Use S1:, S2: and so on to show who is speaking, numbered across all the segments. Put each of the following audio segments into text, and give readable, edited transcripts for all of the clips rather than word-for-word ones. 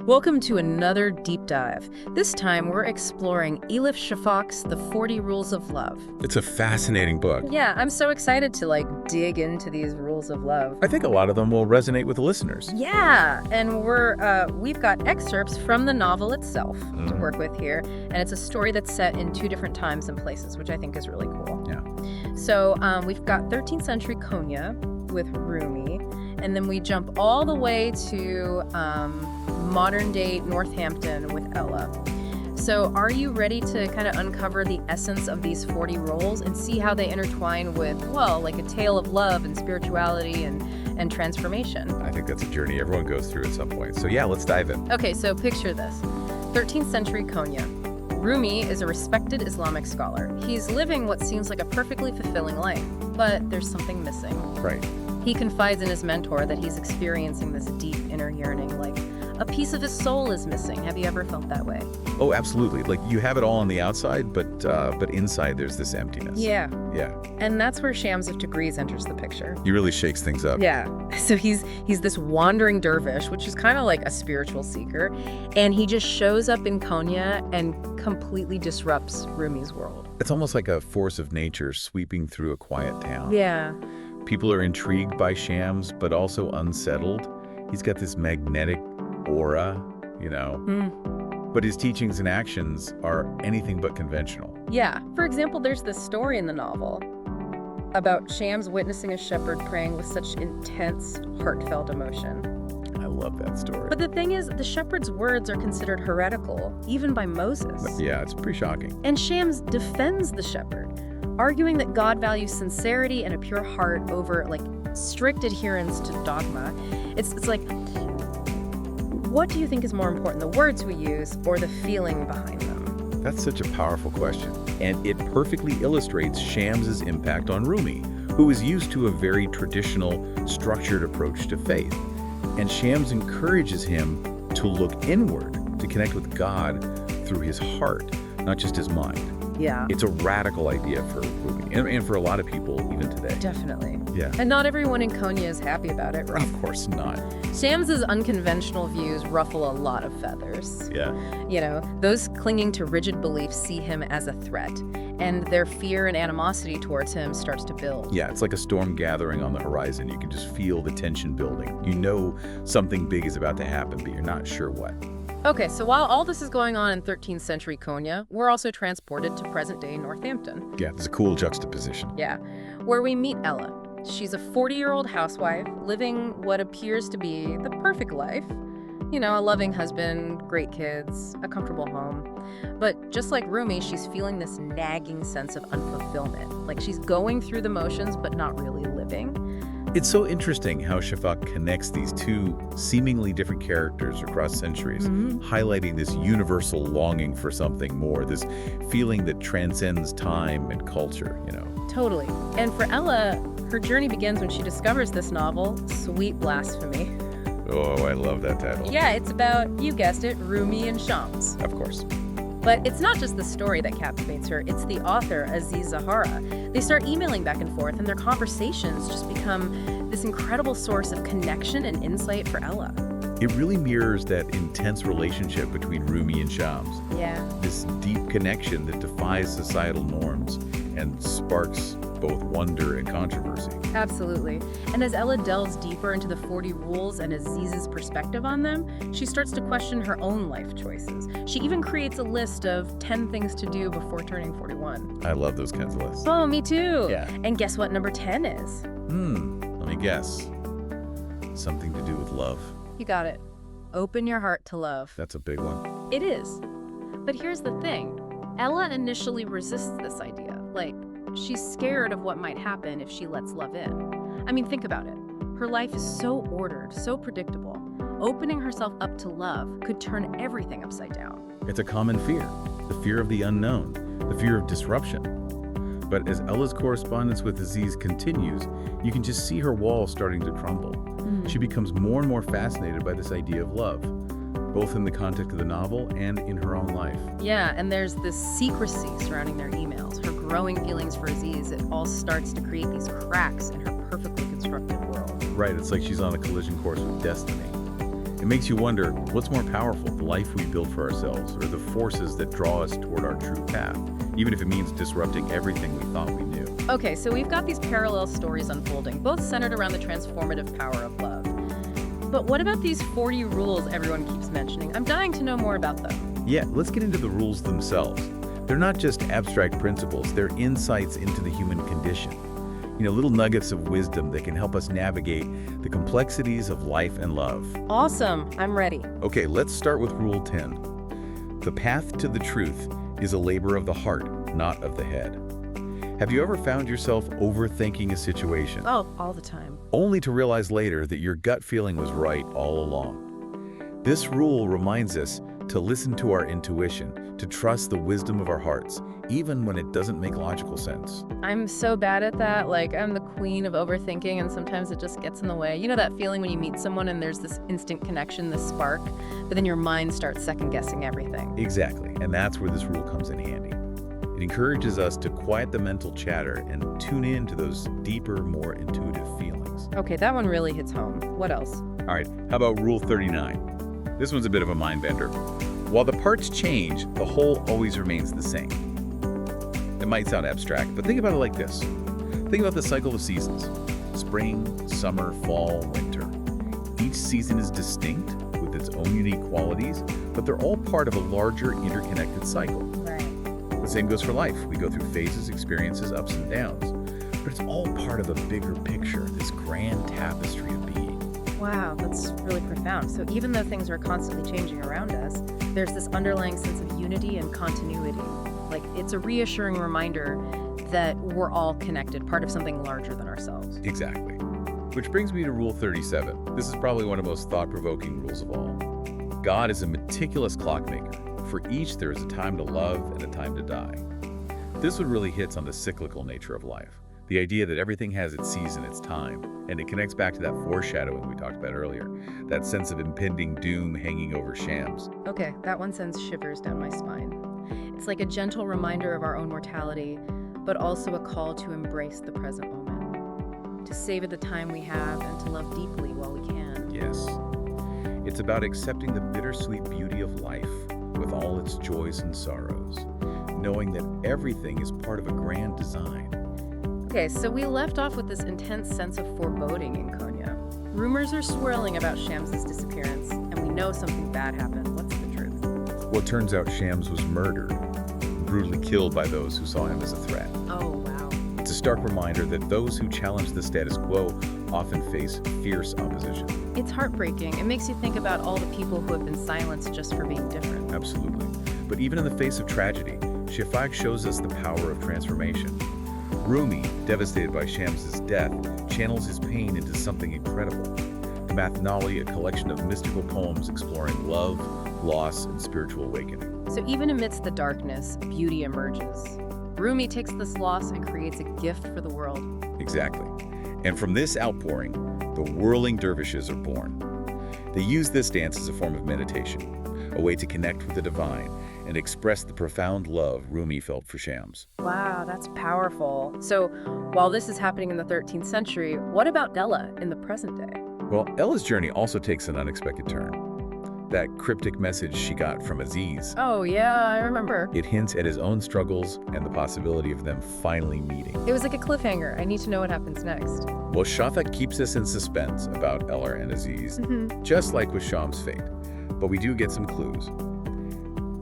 S1: Welcome to another deep dive. This time we're exploring Elif Shafak's The 40 Rules of Love.
S2: It's a fascinating book.
S1: Yeah, I'm so excited to dig into these rules of love.
S2: I think a lot of them will resonate with the listeners.
S1: Yeah, and we've got excerpts from the novel itself to work with here, and it's a story that's set in two different times and places, which I think is really cool.
S2: Yeah.
S1: So we've got 13th century Konya with Rumi, and then we jump all the way to modern-day Northampton with Ella. So are you ready to kind of uncover the essence of these 40 roles and see how they intertwine with, like a tale of love and spirituality and transformation?
S2: I think that's a journey everyone goes through at some point. So yeah, let's dive in.
S1: Okay, so picture this. 13th century Konya. Rumi is a respected Islamic scholar. He's living what seems like a perfectly fulfilling life, but there's something missing.
S2: Right.
S1: He confides in his mentor that he's experiencing this deep inner yearning, like a piece of his soul is missing. Have you ever felt that way?
S2: Oh, absolutely. Like you have it all on the outside, but inside there's this emptiness.
S1: Yeah.
S2: Yeah.
S1: And that's where Shams of Degrees enters the picture.
S2: He really shakes things up.
S1: Yeah. So he's this wandering dervish, which is kind of like a spiritual seeker, and he just shows up in Konya and completely disrupts Rumi's world.
S2: It's almost like a force of nature sweeping through a quiet town.
S1: Yeah.
S2: People are intrigued by Shams, but also unsettled. He's got this magnetic aura, But his teachings and actions are anything but conventional.
S1: Yeah. For example, there's this story in the novel about Shams witnessing a shepherd praying with such intense, heartfelt emotion.
S2: I love that story.
S1: But the thing is, the shepherd's words are considered heretical, even by Moses.
S2: Yeah, it's pretty shocking.
S1: And Shams defends the shepherd, arguing that God values sincerity and a pure heart over, strict adherence to dogma. It's like, what do you think is more important, the words we use or the feeling behind them?
S2: That's such a powerful question, and it perfectly illustrates Shams's impact on Rumi, who is used to a very traditional, structured approach to faith. And Shams encourages him to look inward, to connect with God through his heart, not just his mind.
S1: Yeah.
S2: It's a radical idea for Rumi, and for a lot of people even today.
S1: Definitely.
S2: Yeah.
S1: And not everyone in Konya is happy about it, right?
S2: Of course not.
S1: Shams's unconventional views ruffle a lot of feathers.
S2: Yeah.
S1: Those clinging to rigid beliefs see him as a threat, and their fear and animosity towards him starts to build.
S2: Yeah, it's like a storm gathering on the horizon. You can just feel the tension building. You know something big is about to happen, but you're not sure what.
S1: Okay, so while all this is going on in 13th century Konya, we're also transported to present-day Northampton.
S2: Yeah, there's a cool juxtaposition.
S1: Yeah, where we meet Ella. She's a 40-year-old housewife living what appears to be the perfect life. A loving husband, great kids, a comfortable home. But just like Rumi, she's feeling this nagging sense of unfulfillment. Like she's going through the motions, but not really living.
S2: It's so interesting how Shafak connects these two seemingly different characters across centuries, highlighting this universal longing for something more, this feeling that transcends time and culture,
S1: Totally. And for Ella, her journey begins when she discovers this novel, Sweet Blasphemy.
S2: Oh, I love that title.
S1: Yeah, it's about, you guessed it, Rumi and Shams.
S2: Of course.
S1: But it's not just the story that captivates her, it's the author, Aziz Zahara. They start emailing back and forth, and their conversations just become this incredible source of connection and insight for Ella.
S2: It really mirrors that intense relationship between Rumi and Shams.
S1: Yeah.
S2: This deep connection that defies societal norms and sparks both wonder and controversy.
S1: Absolutely. And as Ella delves deeper into the 40 rules and Aziz's perspective on them, she starts to question her own life choices. She even creates a list of 10 things to do before turning 41.
S2: I love those kinds of lists.
S1: Oh, me too.
S2: Yeah.
S1: And guess what number 10 is?
S2: Let me guess. Something to do with love.
S1: You got it. Open your heart to love.
S2: That's a big one.
S1: It is. But here's the thing. Ella initially resists this idea. She's scared of what might happen if she lets love in. I mean, think about it. Her life is so ordered, so predictable. Opening herself up to love could turn everything upside down.
S2: It's a common fear, the fear of the unknown, the fear of disruption. But as Ella's correspondence with Aziz continues, you can just see her walls starting to crumble. She becomes more and more fascinated by this idea of love, both in the context of the novel and in her own life.
S1: Yeah, and there's this secrecy surrounding their emails. Her growing feelings for Aziz, it all starts to create these cracks in her perfectly constructed world.
S2: Right, it's like she's on a collision course with destiny. It makes you wonder, what's more powerful, the life we build for ourselves or the forces that draw us toward our true path, even if it means disrupting everything we thought we knew?
S1: Okay, so we've got these parallel stories unfolding, both centered around the transformative power of love. But what about these 40 rules everyone keeps mentioning? I'm dying to know more about them.
S2: Yeah, let's get into the rules themselves. They're not just abstract principles, they're insights into the human condition. Little nuggets of wisdom that can help us navigate the complexities of life and love.
S1: Awesome, I'm ready.
S2: Okay, let's start with Rule 10. The path to the truth is a labor of the heart, not of the head. Have you ever found yourself overthinking a situation?
S1: Oh, all the time.
S2: Only to realize later that your gut feeling was right all along. This rule reminds us to listen to our intuition, to trust the wisdom of our hearts, even when it doesn't make logical sense.
S1: I'm so bad at that. I'm the queen of overthinking, and sometimes it just gets in the way. You know that feeling when you meet someone and there's this instant connection, this spark, but then your mind starts second-guessing everything.
S2: Exactly, and that's where this rule comes in handy. It encourages us to quiet the mental chatter and tune in to those deeper, more intuitive feelings.
S1: Okay, that one really hits home. What else?
S2: All right, how about Rule 39? This one's a bit of a mind bender. While the parts change, the whole always remains the same. It might sound abstract, but think about it like this. Think about the cycle of seasons. Spring, summer, fall, winter. Each season is distinct with its own unique qualities, but they're all part of a larger interconnected cycle.
S1: Right.
S2: The same goes for life. We go through phases, experiences, ups and downs. But it's all part of a bigger picture, this grand tapestry of being.
S1: Wow, that's really profound. So even though things are constantly changing around us, there's this underlying sense of unity and continuity. It's a reassuring reminder that we're all connected, part of something larger than ourselves.
S2: Exactly. Which brings me to Rule 37. This is probably one of the most thought-provoking rules of all. God is a meticulous clockmaker. For each, there is a time to love and a time to die. This one really hits on the cyclical nature of life. The idea that everything has its season, its time, and it connects back to that foreshadowing we talked about earlier, that sense of impending doom hanging over Shams.
S1: Okay, that one sends shivers down my spine. It's like a gentle reminder of our own mortality, but also a call to embrace the present moment, to savor the time we have and to love deeply while we can.
S2: Yes. It's about accepting the bittersweet beauty of life with all its joys and sorrows, knowing that everything is part of a grand design.
S1: Okay, so we left off with this intense sense of foreboding in Konya. Rumors are swirling about Shams' disappearance, and we know something bad happened. What's the truth?
S2: Well, it turns out Shams was murdered, brutally killed by those who saw him as a threat.
S1: Oh, wow.
S2: It's a stark reminder that those who challenge the status quo often face fierce opposition.
S1: It's heartbreaking. It makes you think about all the people who have been silenced just for being different.
S2: Absolutely. But even in the face of tragedy, Shafak shows us the power of transformation. Rumi, devastated by Shams' death, channels his pain into something incredible. The Mathnali, a collection of mystical poems exploring love, loss, and spiritual awakening.
S1: So even amidst the darkness, beauty emerges. Rumi takes this loss and creates a gift for the world.
S2: Exactly. And from this outpouring, the whirling dervishes are born. They use this dance as a form of meditation, a way to connect with the divine and express the profound love Rumi felt for Shams.
S1: Wow, that's powerful. So while this is happening in the 13th century, what about Ella in the present day?
S2: Well, Ella's journey also takes an unexpected turn. That cryptic message she got from Aziz.
S1: Oh, yeah, I remember.
S2: It hints at his own struggles and the possibility of them finally meeting.
S1: It was like a cliffhanger. I need to know what happens next.
S2: Well, Shafak keeps us in suspense about Ella and Aziz, just like with Sham's fate. But we do get some clues.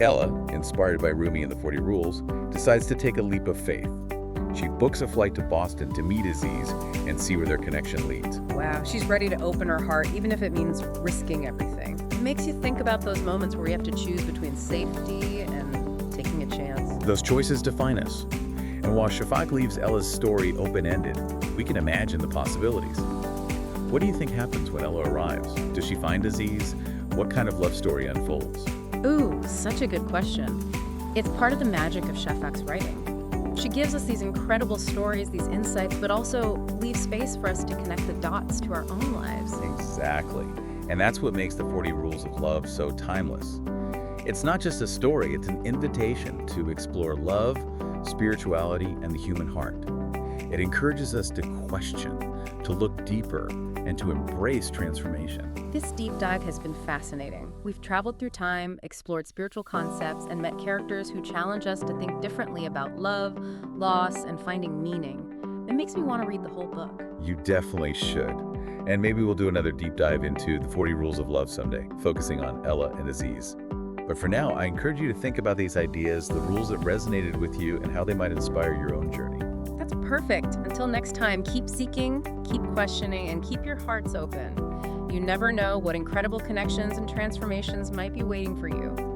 S2: Ella, inspired by Rumi and the 40 Rules, decides to take a leap of faith. She books a flight to Boston to meet Aziz and see where their connection leads.
S1: Wow, she's ready to open her heart, even if it means risking everything. It makes you think about those moments where you have to choose between safety and taking a chance.
S2: Those choices define us. And while Shafak leaves Ella's story open-ended, we can imagine the possibilities. What do you think happens when Ella arrives? Does she find Aziz? What kind of love story unfolds?
S1: Ooh, such a good question. It's part of the magic of Shafak's writing. She gives us these incredible stories, these insights, but also leaves space for us to connect the dots to our own lives.
S2: Exactly. And that's what makes the 40 Rules of Love so timeless. It's not just a story, it's an invitation to explore love, spirituality, and the human heart. It encourages us to question, to look deeper, and to embrace transformation.
S1: This deep dive has been fascinating. We've traveled through time, explored spiritual concepts, and met characters who challenge us to think differently about love, loss, and finding meaning. It makes me want to read the whole book.
S2: You definitely should. And maybe we'll do another deep dive into the 40 Rules of Love someday, focusing on Ella and Aziz. But for now, I encourage you to think about these ideas, the rules that resonated with you, and how they might inspire your own journey.
S1: That's perfect. Until next time, keep seeking, keep questioning, and keep your hearts open. You never know what incredible connections and transformations might be waiting for you.